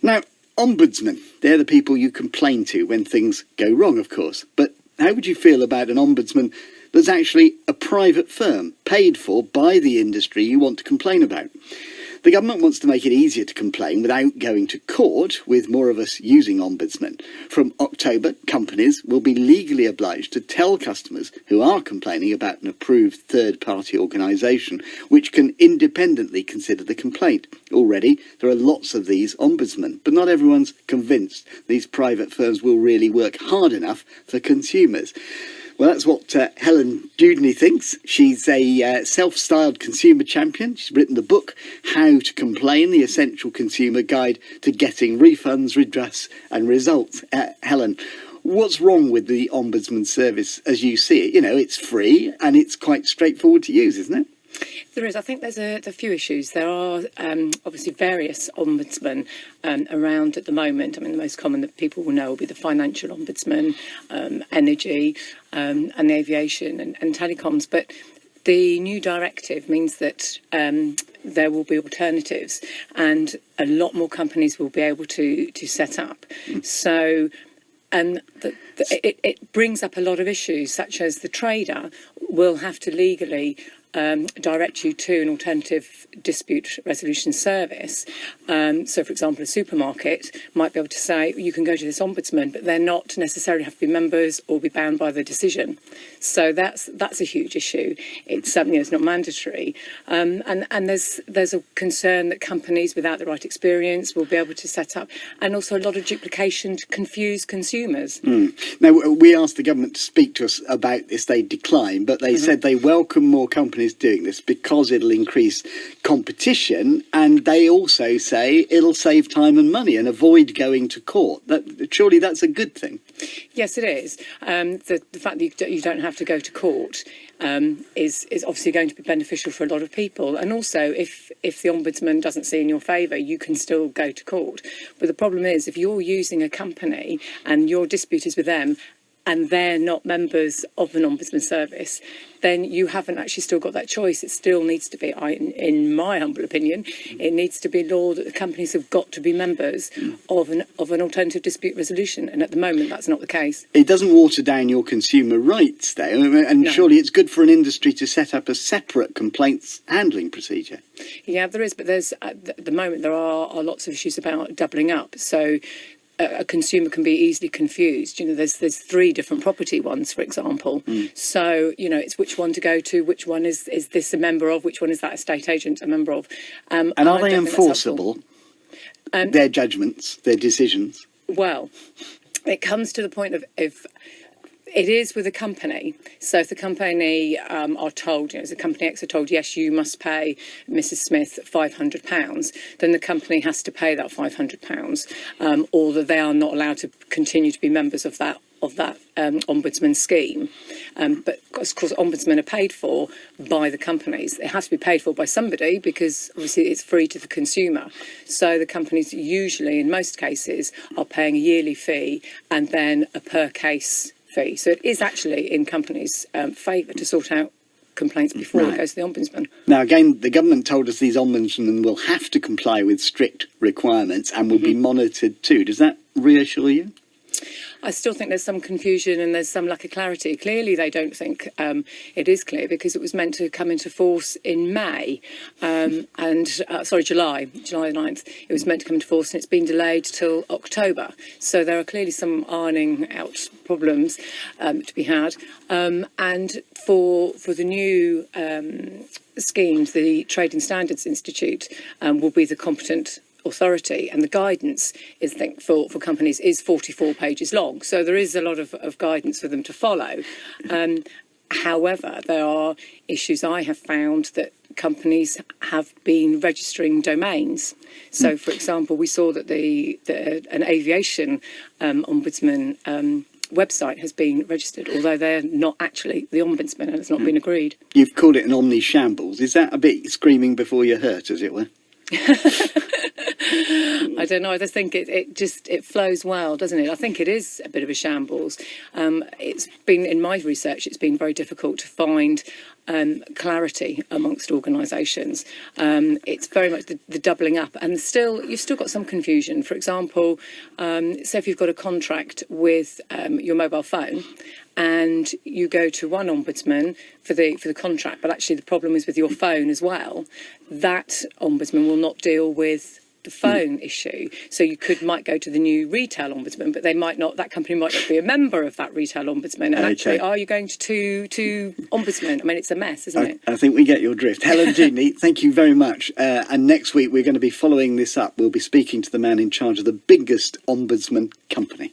Now, ombudsmen, they're the people you complain to when things go wrong, of course. But how would you feel about an ombudsman that's actually a private firm, paid for by the industry you want to complain about? The government wants to make it easier to complain without going to court, with more of us using ombudsmen. From October, companies will be legally obliged to tell customers who are complaining about an approved third-party organisation, which can independently consider the complaint. Already, there are lots of these ombudsmen, but not everyone's convinced these private firms will really work hard enough for consumers. Well, that's what Helen Dudney thinks. She's a self-styled consumer champion. She's written the book, How to Complain, the Essential Consumer Guide to Getting Refunds, Redress and Results. Helen, what's wrong with the Ombudsman service as you see it? You know, it's free and it's quite straightforward to use, isn't it? There is. I think there's a few issues. There are obviously various ombudsmen around at the moment. I mean, the most common that people will know will be the financial ombudsman, energy, and the aviation and telecoms. But the new directive means that there will be alternatives, and a lot more companies will be able to set up. So. It brings up a lot of issues, such as the trader will have to legally direct you to an alternative dispute resolution service. So, for example, a supermarket might be able to say, you can go to this ombudsman, but they're not necessarily have to be members or be bound by the decision. So that's a huge issue. It's it's not mandatory. And there's a concern that companies without the right experience will be able to set up, and also a lot of duplication to confuse consumers. Now, we asked the government to speak to us about this. They declined, but they said they welcome more companies doing this because it'll increase competition, and they also say it'll save time and money and avoid going to court. Surely that's a good thing. Yes, it is. The fact that you don't have to go to court is obviously going to be beneficial for a lot of people. And also, if the ombudsman doesn't see in your favour, you can still go to court. But the problem is, if you're using a company and your dispute is with them, and they're not members of an ombudsman service, then you haven't actually still got that choice. It still needs to be, in my humble opinion, it needs to be law that the companies have got to be members of an alternative dispute resolution. And at the moment, that's not the case. It doesn't water down your consumer rights, though. And no. Surely it's good for an industry to set up a separate complaints handling procedure. Yeah, there is. But there's at the moment, there are lots of issues about doubling up. So a consumer can be easily confused. You know, there's 3 different property ones, for example. So, you know, it's which one to go to, which one is this a member of, which one is that estate agent a member of. And are they enforceable, their judgments, their decisions? Well, it comes to the point of if it is with a company. So if the company are told, as the company X are told, yes, you must pay Mrs. Smith £500, then the company has to pay that £500, or that they are not allowed to continue to be members of that ombudsman scheme. But of course, ombudsmen are paid for by the companies. It has to be paid for by somebody because obviously it's free to the consumer. So the companies usually, in most cases, are paying a yearly fee and then a per case fee. So it is actually in companies' favour to sort out complaints before it goes to the ombudsman. Now, again, the government told us these ombudsmen will have to comply with strict requirements and will be monitored too. Does that reassure you? I still think there's some confusion and there's some lack of clarity. Clearly, they don't think it is clear because it was meant to come into force in May, July the 9th. It was meant to come into force and it's been delayed till October. So there are clearly some ironing out problems to be had. And for the new schemes, the Trading Standards Institute will be the competent authority, and the guidance is, I think, for companies is 44 pages long. So there is a lot of guidance for them to follow. However, there are issues I have found that companies have been registering domains. So, for example, we saw that an aviation ombudsman website has been registered, although they're not actually the ombudsman and it's not been agreed. You've called it an Omnishambles. Is that a bit screaming before you're hurt, as it were? I don't know. I just think it flows well, doesn't it? I think it is a bit of a shambles. It's been, in my research, it's been very difficult to find clarity amongst organisations. It's very much the doubling up, and you've still got some confusion. For example, say if you've got a contract with your mobile phone, and you go to one ombudsman for the contract, but actually the problem is with your phone as well. That ombudsman will not deal with the phone issue. So you might go to the new retail ombudsman, but that company might not be a member of that retail ombudsman. And actually, are you going to ombudsman? I mean, it's a mess, isn't it? I think we get your drift. Helen Genie, thank you very much. And next week, we're going to be following this up. We'll be speaking to the man in charge of the biggest ombudsman company.